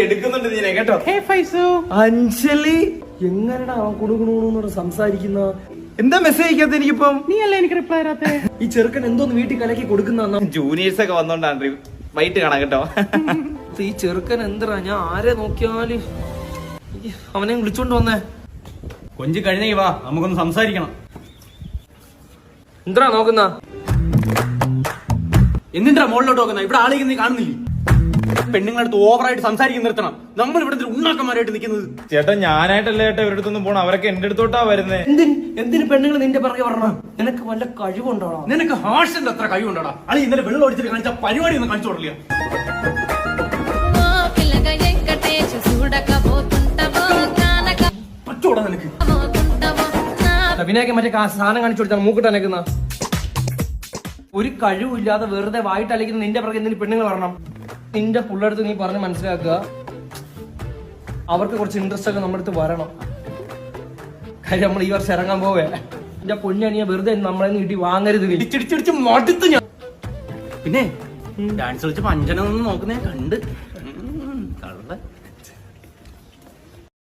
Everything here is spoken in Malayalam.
എടുക്കുന്നുണ്ട് നീനെ കേട്ടോ. അഞ്ജലി എങ്ങനെടാ അവൻ കുണുകുണൂന്ന് സംസാരിക്കുന്ന? എന്താ മെസ്സേജ് അയക്കാത്ത എനിക്കിപ്പം? നീ അല്ലേ എനിക്ക് റിപ്ലൈ തരാത്തെ? ഈ ചെറുക്കൻ എന്തോന്ന് വീട്ടിൽ കലക്കി കൊടുക്കുന്ന? ജൂനിയേഴ്സ് ഒക്കെ വന്നോണ്ടാണ് വൈകിട്ട് കാണാം കേട്ടോ. ഈ ചെറുക്കൻ എന്താ, ഞാൻ ആരെ നോക്കിയാല് അവനെ വിളിച്ചോണ്ട് വന്നേ. കൊഞ്ച് കഴിഞ്ഞേ വാ, നമുക്കൊന്ന് സംസാരിക്കണം. എന്താ നോക്കുന്ന? എന്തിനാ മുകളിലോട്ട് നോക്കുന്ന? ഇവിടെ ആളേക്ക് നീ കാണുന്നില്ലേ? പെണ്ണുങ്ങളടുത്ത് ഓവറായിട്ട് സംസാരിക്കുന്ന നിർത്തണം. നമ്മൾ ഇവിടെ ഉണ്ണാക്കന്മാരായിട്ട് നിൽക്കുന്നത്. ചേട്ടാ ഞാനായിട്ടല്ലേ ചേട്ടാ ഇവരുടെ അടുത്തൊന്നും പോണം, അവരൊക്കെ എന്റെ അടുത്തോട്ടാ വരുന്നേ. എന്തിന് പെണ്ണുങ്ങൾ നിന്റെ പിറകെ വരണം? നിനക്ക് വല്ല കഴിവുണ്ടോടാ? നിനക്ക് ഹാർഷിന്റെ അത്ര കഴിവുണ്ടോടാ? അളി ഇന്നലെ വെള്ളം ഒഴിച്ചിട്ട് കാണിച്ച പരിപാടി ഒന്നും കാണിച്ചു കൊടുക്കില്ല. പറ്റോടാ നിനക്ക്? വിനായക മറ്റേ സാധനം കാണിച്ചു കൊടുത്താണ് മൂക്കിട്ട് അനക്കുന്ന. ഒരു കഴിവില്ലാതെ വെറുതെ വായിട്ട് അലക്കുന്ന നിന്റെ പിറകെ എന്തിന് പെണ്ണുങ്ങൾ വരണം? നിന്റെ പിള്ളേടുത്ത് നീ പറഞ്ഞ് മനസ്സിലാക്കുക, അവർക്ക് കുറച്ച് ഇൻട്രസ്റ്റ് ഒക്കെ നമ്മുടെ അടുത്ത് വരണം. കാര്യം നമ്മൾ ഈ വർഷം ഇറങ്ങാൻ പോവേ. എന്റെ പൊന്നണിയ വെറുതെ നമ്മളെ നീട്ടി വാങ്ങരുത്. ഇടിച്ചിടിച്ചിടിച്ച് മടുത്ത് ഞാൻ. പിന്നെ ഡാൻസ് കളിച്ചപ്പോ അഞ്ജന നോക്കുന്നേ കണ്ട്.